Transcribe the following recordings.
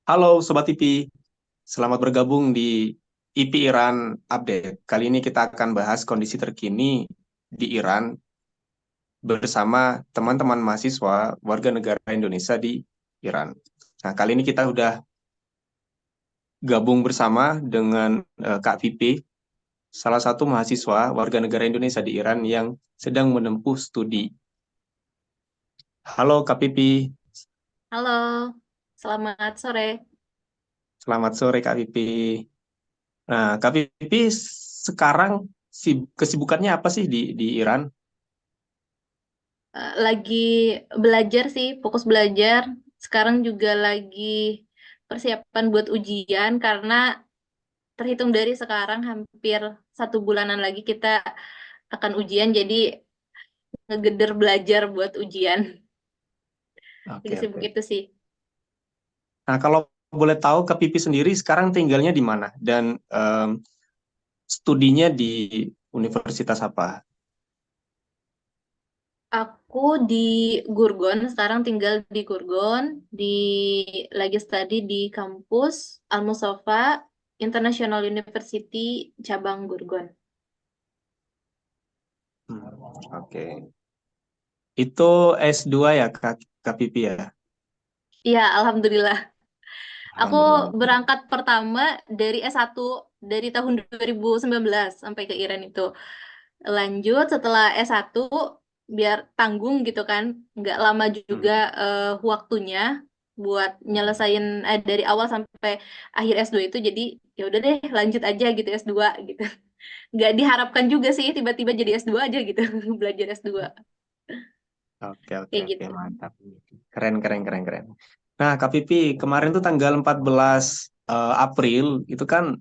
Halo Sobat IP, selamat bergabung di IP Iran Update. Kali ini kita akan bahas kondisi terkini di Iran bersama teman-teman mahasiswa warga negara Indonesia di Iran. Nah, kali ini kita udah gabung bersama dengan Kak Vipi, salah satu mahasiswa warga negara Indonesia di Iran yang sedang menempuh studi. Halo Kak Vipi, Halo, selamat sore. selamat sore Kak Vipi. Nah, Kak Vipi sekarang kesibukannya apa sih di Iran? Lagi belajar sih, fokus belajar. Sekarang juga lagi persiapan buat ujian karena terhitung dari sekarang hampir 1 bulanan lagi kita akan ujian, jadi ngegeder belajar buat ujian. Lagi Oke, sibuk oke. itu sih. Nah, kalau boleh tahu Kak Pipi sendiri sekarang tinggalnya di mana dan studinya di universitas apa? Aku di Gurgon, sekarang tinggal di Gurgon, di lagi study di kampus Al-Mustafa International University cabang Gurgon. Oke. Itu S2 ya Kak Pipi ya? Iya, alhamdulillah. Aku Alhamdulillah. berangkat pertama dari S1 dari tahun 2019 sampai ke Iran itu. Lanjut setelah S1 biar tanggung gitu kan, nggak lama juga Hmm. waktunya buat nyelesain dari awal sampai akhir S2 itu. Jadi ya udah deh lanjut aja gitu S2 gitu. Nggak diharapkan juga sih tiba-tiba jadi S2 aja gitu, belajar S2 Oke, oke, kayak oke, gitu. mantap. Keren, keren, keren, keren. Nah, Kak Pipi, kemarin tuh tanggal 14 April itu kan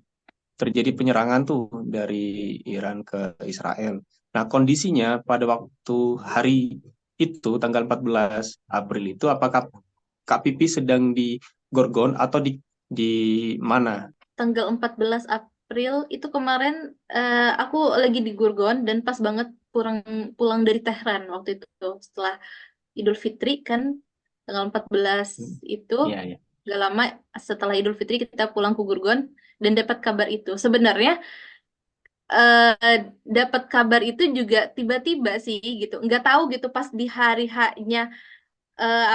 terjadi penyerangan tuh dari Iran ke Israel. Nah, kondisinya pada waktu hari itu, tanggal 14 April itu, apakah Kak Pipi sedang di Gorgon atau di mana? Tanggal 14 April itu kemarin aku lagi di Gurgon dan pas banget pulang pulang dari Tehran waktu itu setelah Idul Fitri kan tanggal 14 Hmm. itu Iya, iya. gak lama setelah Idul Fitri kita pulang ke Gurgon dan dapat kabar itu. Sebenarnya dapat kabar itu juga tiba-tiba sih gitu. Nggak tahu gitu pas di hari H-nya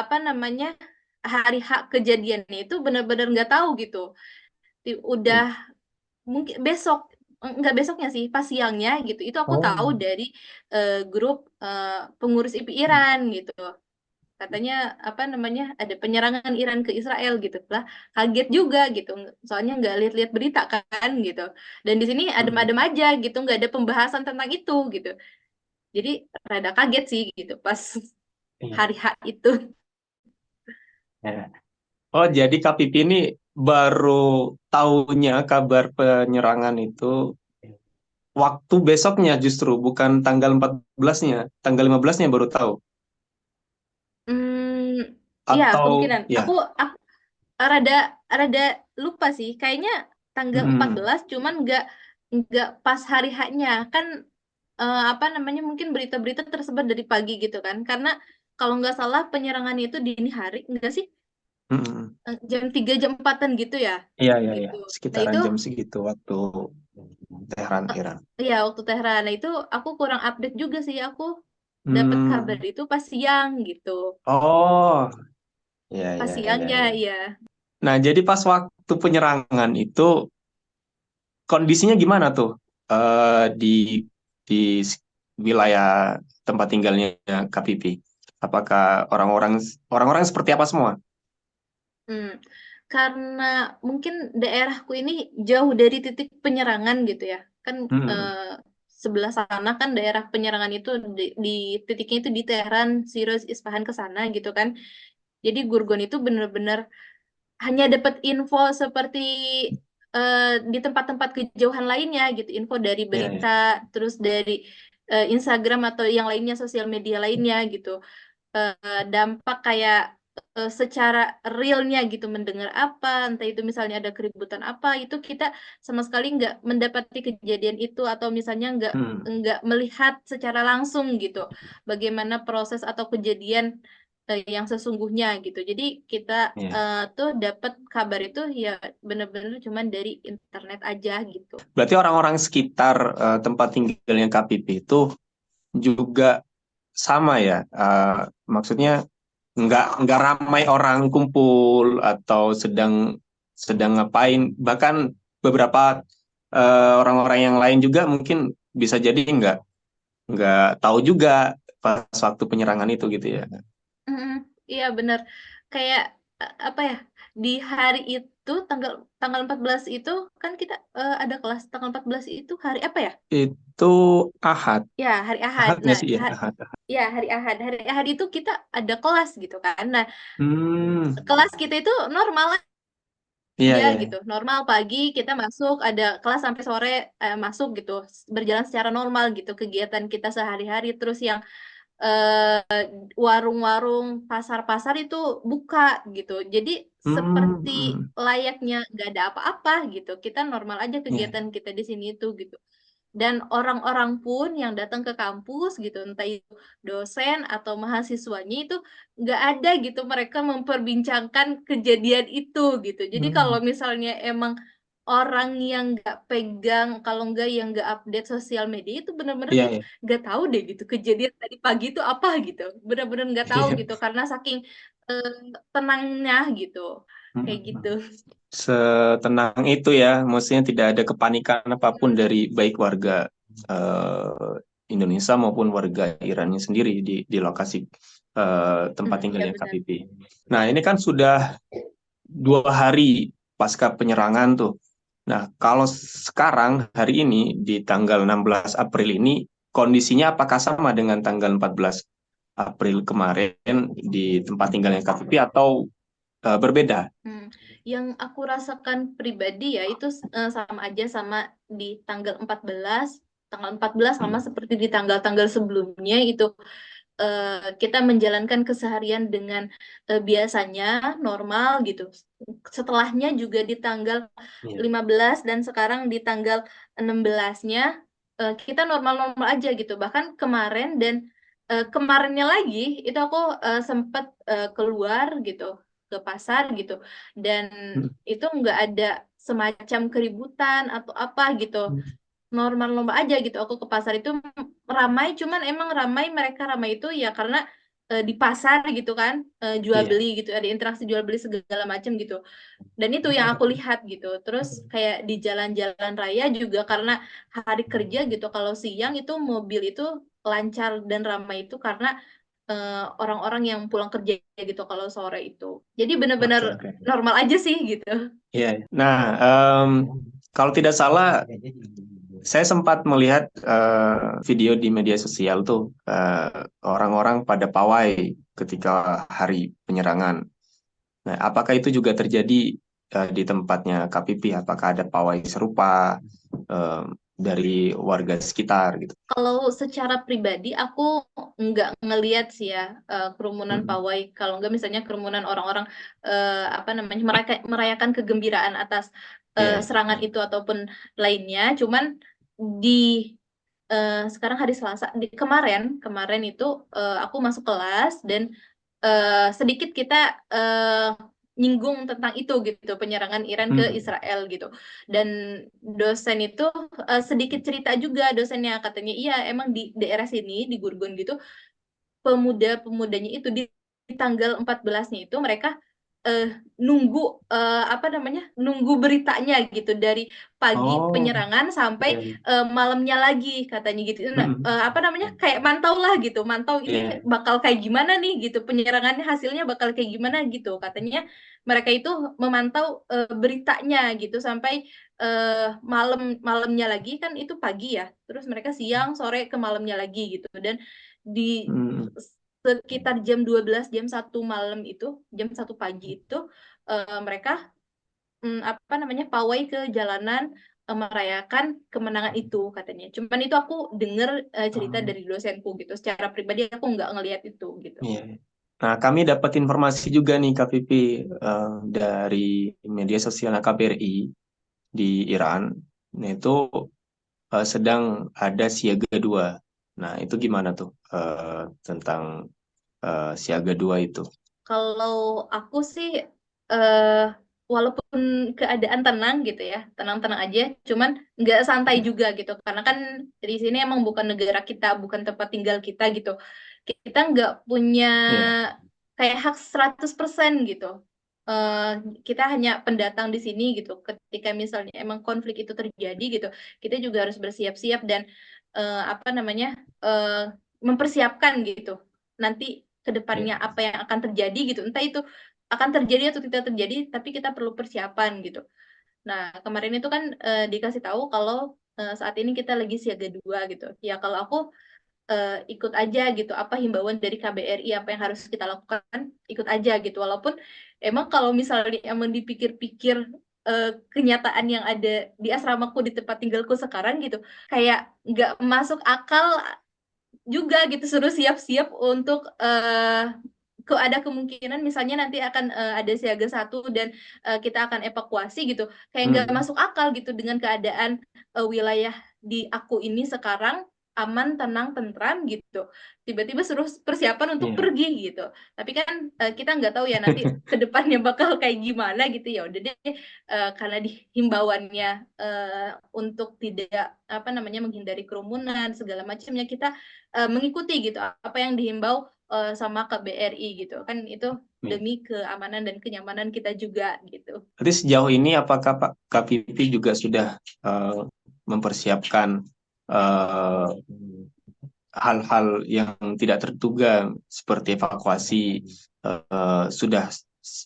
apa namanya hari H kejadiannya itu benar-benar nggak tahu gitu. Udah Hmm. mungkin besok nggak besoknya sih pas siangnya gitu itu aku tahu Oh. dari grup pengurus IP Iran gitu katanya apa namanya ada penyerangan Iran ke Israel gitu lah, kaget juga gitu soalnya nggak lihat-lihat berita kan gitu, dan di sini Hmm. adem-adem aja gitu nggak ada pembahasan tentang itu gitu, jadi rada kaget sih gitu pas Iya. hari H itu. Ya. Oh, jadi Kak Pipi ini baru tahunya kabar penyerangan itu waktu besoknya justru, bukan tanggal 14-nya. Tanggal 15-nya baru tahu. Iya Atau, kemungkinan ya. aku rada rada lupa sih kayaknya tanggal empat Mm-mm. belas cuman nggak pas hari H-nya kan, apa namanya mungkin berita-berita tersebar dari pagi gitu kan karena kalau nggak salah penyerangannya itu dini hari enggak sih. Mm-mm. Jam 3 jam 4-an gitu ya Iya, iya, iya. gitu. Nah Sekitaran itu jam segitu waktu Teheran, Iran. ya waktu Tehran, nah itu aku kurang update juga sih, aku dapat kabar Hmm. itu pas siang gitu, Oh, iya, pas iya, iya, siangnya iya. ya. Nah, jadi pas waktu penyerangan itu kondisinya gimana tuh di di wilayah tempat tinggalnya KPP? Apakah orang-orang orang-orang seperti apa semua? Hmm, karena mungkin daerahku ini jauh dari titik penyerangan gitu ya. Kan Hmm. eh, sebelah sana kan daerah penyerangan itu di titiknya itu di Teheran, Shiraz, Isfahan ke sana gitu kan. Jadi Gurgon itu benar-benar hanya dapat info seperti eh, di tempat-tempat kejauhan lainnya gitu, info dari Iya, berita, iya. terus dari Instagram atau yang lainnya sosial media lainnya gitu, dampak kayak secara realnya gitu mendengar apa, entah itu misalnya ada keributan apa, itu kita sama sekali nggak mendapati kejadian itu atau misalnya Hmm. nggak melihat secara langsung gitu bagaimana proses atau kejadian yang sesungguhnya gitu. Jadi kita Iya. tuh dapat kabar itu ya bener-bener cuman dari internet aja gitu. Berarti orang-orang sekitar tempat tinggalnya KPP itu juga sama ya. Maksudnya nggak ramai orang kumpul atau sedang sedang ngapain. Bahkan beberapa orang-orang yang lain juga mungkin bisa jadi nggak tahu juga pas waktu penyerangan itu gitu ya. Mm, iya bener. Kayak apa ya? Di hari itu tanggal tanggal 14 itu kan kita ada kelas tanggal 14 itu hari apa ya? Itu Ahad. Ya, hari Ahad. Ahad nggak Nah, sih ya? Ahad. ya hari Ahad. Hari Ahad itu kita ada kelas gitu kan. Nah, Hmm, kelas kita itu normal iya aja iya. gitu. Normal pagi kita masuk, ada kelas sampai sore masuk gitu. Berjalan secara normal gitu kegiatan kita sehari-hari. Terus yang warung-warung, pasar-pasar itu buka gitu. Jadi Hmm, seperti hmm, layaknya nggak ada apa-apa gitu. Kita normal aja iya. kegiatan kita di sini itu gitu. Dan orang-orang pun yang datang ke kampus gitu, entah itu dosen atau mahasiswanya itu nggak ada gitu mereka memperbincangkan kejadian itu gitu. Jadi kalau Hmm, misalnya emang orang yang nggak pegang, kalau nggak yang nggak update sosial media itu benar-benar iya tuh iya. nggak tahu deh gitu kejadian tadi pagi itu apa gitu. Benar-benar nggak tahu Iya. gitu karena saking eh, tenangnya gitu, kayak gitu. Hmm. Setenang itu ya, maksudnya tidak ada kepanikan apapun dari baik warga eh, Indonesia maupun warga Irannya sendiri di lokasi tempat Iya tinggalnya benar. KPP. Nah, ini kan sudah 2 hari pasca penyerangan tuh. Nah, kalau sekarang hari ini di tanggal 16 April ini kondisinya apakah sama dengan tanggal 14 April kemarin di tempat tinggalnya KPP atau berbeda? Hmm. Yang aku rasakan pribadi ya itu sama aja sama di tanggal 14. Tanggal 14 sama Hmm. seperti di tanggal-tanggal sebelumnya itu kita menjalankan keseharian dengan biasanya normal gitu. Setelahnya juga di tanggal Iya. 15 dan sekarang di tanggal 16-nya kita normal-normal aja gitu. Bahkan kemarin dan kemarinnya lagi itu aku sempat keluar gitu ke pasar gitu dan itu nggak ada semacam keributan atau apa gitu, normal-normal aja gitu. Aku ke pasar itu ramai, cuman emang ramai, mereka ramai itu ya karena di pasar gitu kan, jual Iya. beli gitu, ada interaksi jual beli segala macam gitu. Dan itu yang aku lihat gitu. Terus kayak di jalan-jalan raya juga karena hari kerja gitu, kalau siang itu mobil itu lancar dan ramai itu karena orang-orang yang pulang kerja gitu kalau sore itu. Jadi benar-benar Oke, oke. normal aja sih gitu. Iya. Nah, kalau tidak salah, saya sempat melihat video di media sosial tuh orang-orang pada pawai ketika hari penyerangan. Nah, apakah itu juga terjadi di tempatnya KPP? Apakah ada pawai serupa eh, dari warga sekitar gitu? Kalau secara pribadi aku nggak ngeliat sih ya kerumunan Mm-mm. pawai. Kalau nggak misalnya kerumunan orang-orang apa namanya merayakan kegembiraan atas Iya, iya. serangan itu ataupun lainnya. Cuman di sekarang hari Selasa, kemarin kemarin itu aku masuk kelas dan sedikit kita nyinggung tentang itu gitu, penyerangan Iran ke Mm. Israel gitu. Dan dosen itu sedikit cerita juga, dosennya katanya iya emang di daerah sini di Gurgun gitu pemuda-pemudanya itu di tanggal 14-nya itu mereka eh, nunggu apa namanya, nunggu beritanya gitu dari pagi Oh, penyerangan sampai iya, iya. malamnya lagi katanya gitu. Nah, Mm-mm. apa namanya, kayak mantau lah gitu, mantau ini Iya. bakal kayak gimana nih gitu, penyerangannya hasilnya bakal kayak gimana gitu katanya. Mereka itu memantau beritanya gitu sampai malam malamnya lagi, kan itu pagi ya, terus mereka siang sore ke malamnya lagi gitu. Dan di Mm. sekitar jam 12 jam 1 malam itu, jam 1 pagi itu mereka apa namanya pawai ke jalanan merayakan kemenangan itu katanya. Cuman itu aku denger cerita Oh, dari dosenku gitu. Secara pribadi aku nggak ngelihat itu gitu. iya. Nah, kami dapat informasi juga nih KPP dari media sosial KBRI di Iran. Nah, itu sedang ada siaga 2. Nah, itu gimana tuh tentang siaga 2 itu? Kalau aku sih, eh walaupun keadaan tenang gitu ya, tenang-tenang aja, cuman nggak santai Hmm. juga gitu. Karena kan di sini emang bukan negara kita, bukan tempat tinggal kita gitu. Kita nggak punya Iya. kayak hak 100% gitu. Eh kita hanya pendatang di sini gitu. Ketika misalnya emang konflik itu terjadi gitu, kita juga harus bersiap-siap dan apa namanya, eh mempersiapkan gitu. Nanti ke depannya Iya. apa yang akan terjadi gitu. Entah itu akan terjadi atau tidak terjadi, tapi kita perlu persiapan gitu. Nah, kemarin itu kan dikasih tahu kalau saat ini kita lagi siaga 2 gitu. Ya kalau aku ikut aja gitu, apa himbauan dari KBRI, apa yang harus kita lakukan, ikut aja gitu. Walaupun emang kalau misalnya emang dipikir-pikir kenyataan yang ada di asramaku di tempat tinggalku sekarang gitu, kayak nggak masuk akal juga gitu, suruh siap-siap untuk ada kemungkinan misalnya nanti akan ada siaga 1 dan kita akan evakuasi gitu, kayak nggak Hmm. masuk akal gitu dengan keadaan wilayah di aku ini sekarang aman, tenang, tentram gitu. Tiba-tiba suruh persiapan untuk Iya. pergi gitu. Tapi kan kita nggak tahu ya nanti ke depannya bakal kayak gimana gitu, ya udah deh, karena di himbauannya untuk tidak apa namanya menghindari kerumunan segala macamnya, kita mengikuti gitu apa yang dihimbau sama KBRI gitu kan, itu Iya. demi keamanan dan kenyamanan kita juga gitu. Jadi sejauh ini apakah Pak KPP juga sudah eh, mempersiapkan eh, hal-hal yang tidak terduga seperti evakuasi, sudah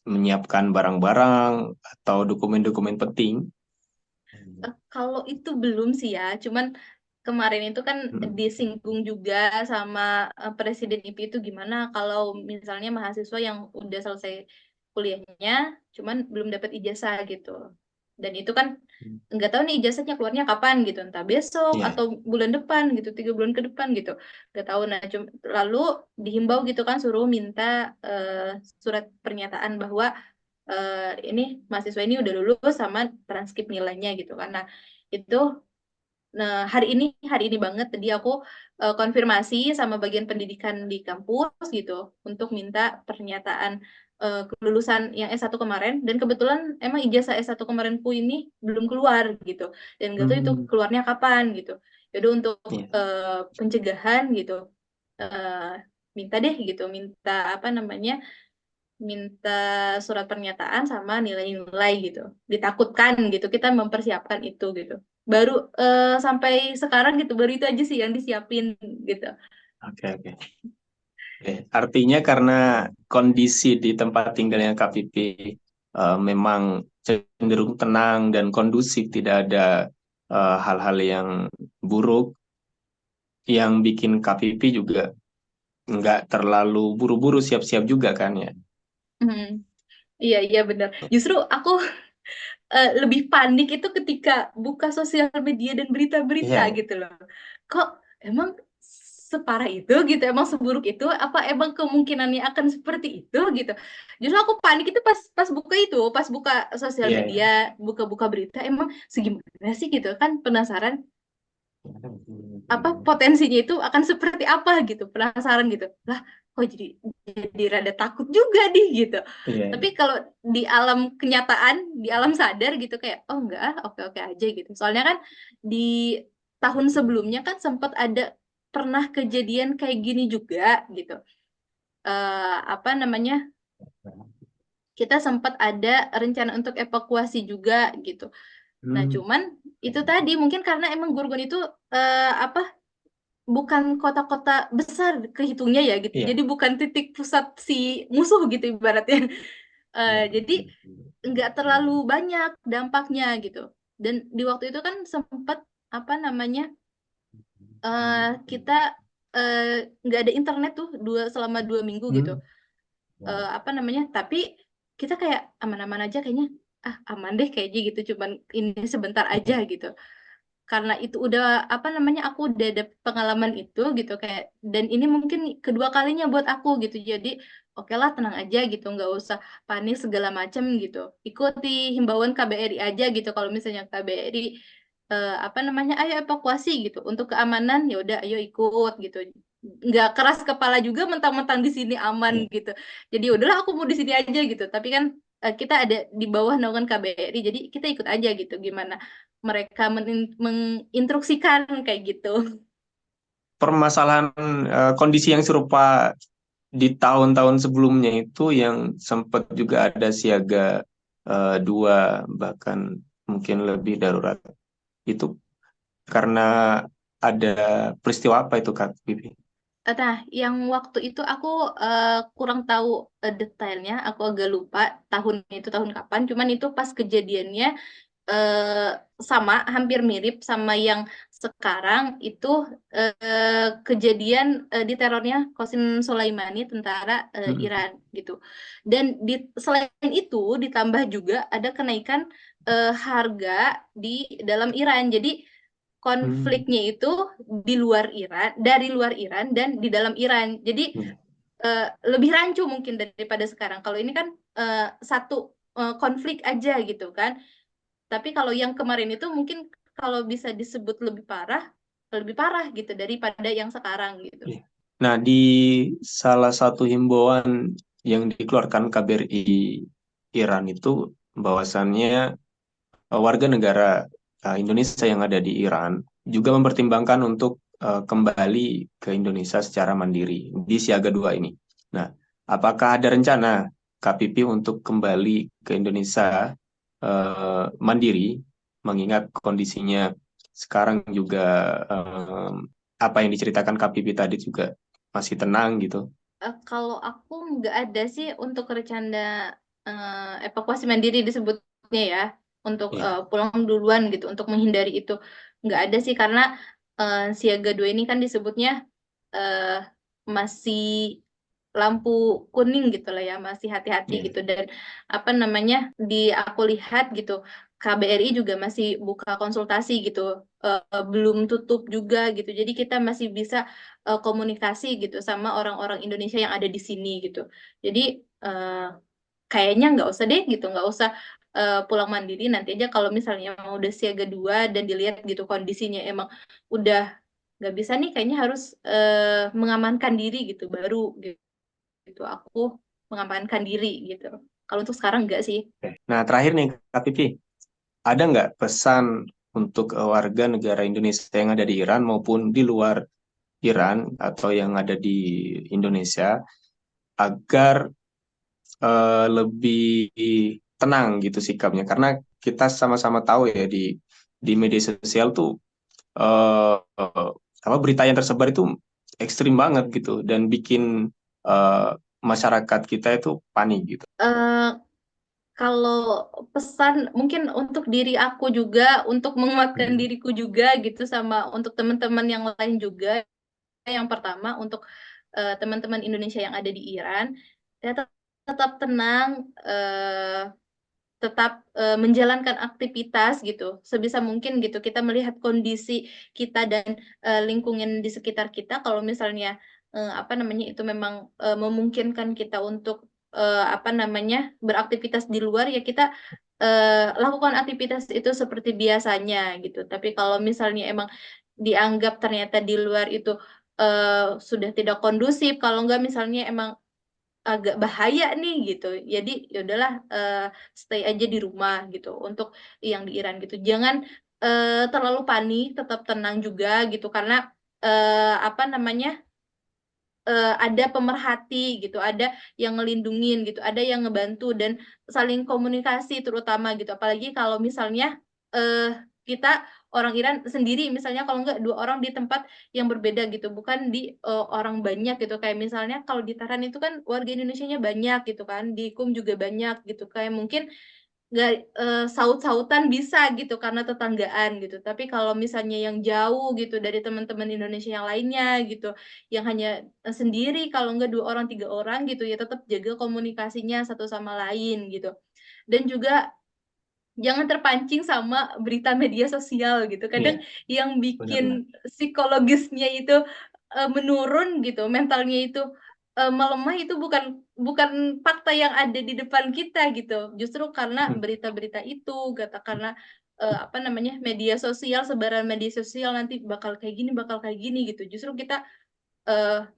menyiapkan barang-barang atau dokumen-dokumen penting? Kalau itu belum sih ya, cuman kemarin itu kan Hmm. disinggung juga sama Presiden IP itu gimana kalau misalnya mahasiswa yang udah selesai kuliahnya, cuman belum dapat ijazah gitu. Dan itu kan nggak tahu nih ijazahnya keluarnya kapan gitu, entah besok Iya. atau bulan depan gitu, 3 bulan ke depan gitu, nggak tahu. Nah, lalu dihimbau gitu kan, suruh minta surat pernyataan bahwa ini mahasiswa ini udah lulus sama transkrip nilainya gitu kan. Nah, itu hari ini banget tadi aku konfirmasi sama bagian pendidikan di kampus gitu untuk minta pernyataan kelulusan yang S1 kemarin, dan kebetulan emang ijazah S1 kemarinku ini belum keluar gitu, dan gak tahu itu Hmm. keluarnya kapan gitu. Jadi untuk Iya. pencegahan gitu, eh, minta deh gitu, minta apa namanya, minta surat pernyataan sama nilai-nilai gitu. Ditakutkan gitu, kita mempersiapkan itu gitu. Baru sampai sekarang gitu, baru itu aja sih yang disiapin gitu. Oke, oke. Oke. Artinya karena kondisi di tempat tinggalnya KPP memang cenderung tenang dan kondusif, tidak ada hal-hal yang buruk, yang bikin KPP juga nggak terlalu buru-buru siap-siap juga kan ya? Hmm. Iya, iya benar. Justru aku lebih panik itu ketika buka sosial media dan berita-berita Iya. gitu loh. Kok emang separah itu gitu, emang seburuk itu, apa emang kemungkinannya akan seperti itu gitu. Justru aku panik itu pas pas buka itu, pas buka sosial Iya, media, iya. buka-buka berita, emang segimana sih gitu kan, penasaran apa potensinya itu akan seperti apa gitu, penasaran gitu lah, kok jadi rada takut juga nih gitu. Iya, Tapi iya. kalau di alam kenyataan, di alam sadar gitu, kayak oh enggak, oke oke aja gitu. Soalnya kan di tahun sebelumnya kan sempat ada pernah kejadian kayak gini juga gitu. Apa namanya, kita sempat ada rencana untuk evakuasi juga gitu. Nah Hmm. cuman itu tadi mungkin karena emang Gorgon itu apa, bukan kota-kota besar kehitungnya ya gitu. Iya. Jadi bukan titik pusat si musuh gitu ibaratnya. Jadi nggak terlalu banyak dampaknya gitu. Dan di waktu itu kan sempat apa namanya, eh, kita eh, nggak ada internet tuh selama 2 minggu gitu. Hmm. Apa namanya? Tapi kita kayak aman-aman aja kayaknya. Ah, aman deh kayaknya gitu. Cuman ini sebentar aja gitu, karena itu udah apa namanya, aku udah ada pengalaman itu gitu kayak, dan ini mungkin kedua kalinya buat aku gitu. Jadi oke lah, tenang aja gitu, nggak usah panik segala macam gitu, ikuti himbauan KBRI aja gitu. Kalau misalnya KBRI apa namanya, ayo evakuasi gitu untuk keamanan, ya udah ayo ikut gitu. nggak keras kepala juga mentang-mentang di sini aman Iya. gitu. Jadi udahlah aku mau di sini aja gitu. Tapi kan kita ada di bawah naungan KBRI, jadi kita ikut aja gitu gimana mereka menginstruksikan kayak gitu. Permasalahan kondisi yang serupa di tahun-tahun sebelumnya itu yang sempat juga ada siaga dua bahkan mungkin lebih darurat itu karena ada peristiwa apa itu Kak Bibi? Nah, yang waktu itu aku kurang tahu detailnya, aku agak lupa tahunnya itu tahun kapan. Cuman itu pas kejadiannya eh, sama, hampir mirip sama yang sekarang itu kejadian di terornya Qasim Soleimani, tentara Mm-mm. Iran gitu. Dan selain itu ditambah juga ada kenaikan harga di dalam Iran. Jadi Hmm. konfliknya itu di luar Iran, dari luar Iran dan di dalam Iran. Jadi Ya. lebih rancu mungkin daripada sekarang. Kalau ini kan satu konflik aja gitu kan. Tapi kalau yang kemarin itu mungkin kalau bisa disebut lebih parah gitu daripada yang sekarang gitu. Iya. Nah, di salah satu himbauan yang dikeluarkan KBRI Iran itu bahwasannya warga negara Indonesia yang ada di Iran juga mempertimbangkan untuk kembali ke Indonesia secara mandiri di siaga dua ini. Nah, apakah ada rencana KPP untuk kembali ke Indonesia mandiri, mengingat kondisinya sekarang juga eh, apa yang diceritakan KPP tadi juga masih tenang gitu? Kalau aku nggak ada sih untuk rencana evakuasi mandiri disebutnya ya, untuk Iya. pulang duluan gitu, untuk menghindari itu nggak ada sih karena siaga dua ini kan disebutnya eh, masih lampu kuning gitu lah ya, masih hati-hati Iya. gitu. Dan apa namanya, di aku lihat gitu KBRI juga masih buka konsultasi gitu, belum tutup juga gitu, jadi kita masih bisa komunikasi gitu sama orang-orang Indonesia yang ada di sini gitu. Jadi eh, kayaknya nggak usah deh gitu, nggak usah pulang mandiri, nanti aja kalau misalnya mau udah siaga dua dan dilihat gitu kondisinya emang udah nggak bisa nih, kayaknya harus mengamankan diri gitu, baru gitu aku mengamankan diri gitu. Kalau untuk sekarang enggak sih. Oke. Nah, terakhir nih, Kak Pipi, ada nggak pesan untuk warga negara Indonesia yang ada di Iran maupun di luar Iran atau yang ada di Indonesia agar lebih tenang gitu sikapnya? Karena kita sama-sama tahu ya di media sosial tuh apa berita yang tersebar itu ekstrim banget gitu dan bikin eh, masyarakat kita itu panik gitu. eh Kalau pesan mungkin untuk diri aku juga, untuk menguatkan Hmm. diriku juga gitu, sama untuk teman-teman yang lain juga. Yang pertama untuk teman-teman Indonesia yang ada di Iran, tetap tetap tenang, tetap menjalankan aktivitas gitu sebisa mungkin gitu. Kita melihat kondisi kita dan lingkungan di sekitar kita. Kalau misalnya apa namanya itu memang memungkinkan kita untuk apa namanya beraktivitas di luar, ya kita lakukan aktivitas itu seperti biasanya gitu. Tapi kalau misalnya emang dianggap ternyata di luar itu sudah tidak kondusif, kalau enggak misalnya emang agak bahaya nih gitu. Jadi ya udahlah, stay aja di rumah gitu untuk yang di Iran gitu. Jangan terlalu panik, tetap tenang juga gitu karena apa namanya, ada pemerhati gitu, ada yang ngelindungin gitu, ada yang ngebantu dan saling komunikasi terutama gitu. Apalagi kalau misalnya eh, kita orang Iran sendiri, misalnya kalau nggak dua orang di tempat yang berbeda gitu, bukan di orang banyak gitu. Kayak misalnya kalau di Taran itu kan warga Indonesianya banyak gitu kan, di Kum juga banyak gitu. Kayak mungkin nggak saut-sautan bisa gitu karena tetanggaan gitu. Tapi kalau misalnya yang jauh gitu dari teman-teman Indonesia yang lainnya gitu, yang hanya sendiri, kalau nggak dua orang tiga orang gitu, ya tetap jaga komunikasinya satu sama lain gitu. Dan juga jangan terpancing sama berita media sosial gitu. Kadang Iya, yang benar-benar. bikin psikologisnya itu menurun gitu, mentalnya itu melemah, itu bukan bukan fakta yang ada di depan kita gitu. Justru karena berita-berita itu, karena apa namanya media sosial, sebaran media sosial nanti bakal kayak gini gitu. Justru kita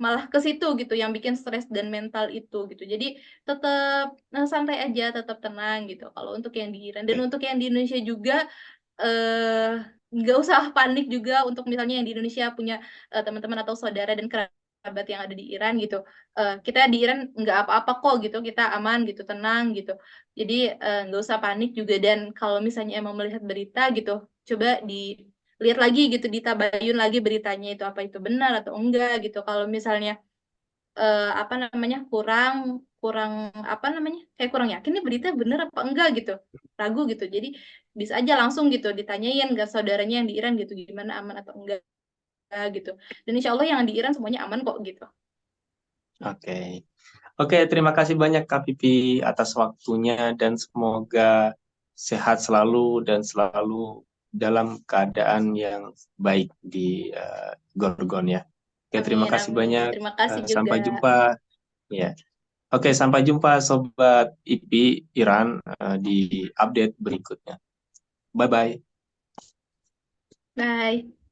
malah ke situ gitu yang bikin stres dan mental itu gitu. Jadi tetap santai aja, tetap tenang gitu. Kalau untuk yang di Iran dan Oke. untuk yang di Indonesia juga eh nggak usah panik juga untuk misalnya yang di Indonesia punya teman-teman atau saudara dan kerabat yang ada di Iran gitu. Kita di Iran nggak apa-apa kok gitu, kita aman gitu, tenang gitu. Jadi nggak usah panik juga dan kalau misalnya emang melihat berita gitu, coba dilihat lagi gitu, ditabayun lagi beritanya itu apa itu benar atau enggak gitu. Kalau misalnya apa namanya kurang kurang apa namanya kayak kurang yakin nih berita bener apa enggak gitu, ragu gitu, jadi bisa aja langsung gitu ditanyain ke saudaranya yang di Iran gitu gimana aman atau enggak gitu, dan insya Allah yang di Iran semuanya aman kok gitu. Oke. Oke, terima kasih banyak Kak Pipi atas waktunya dan semoga sehat selalu dan selalu dalam keadaan yang baik di Gorgon ya. Oke, terima Amin kasih amin, banyak. terima kasih juga. Sampai jumpa. Ya. Oke, sampai jumpa Sobat IPI Iran di update berikutnya. Bye-bye. Bye.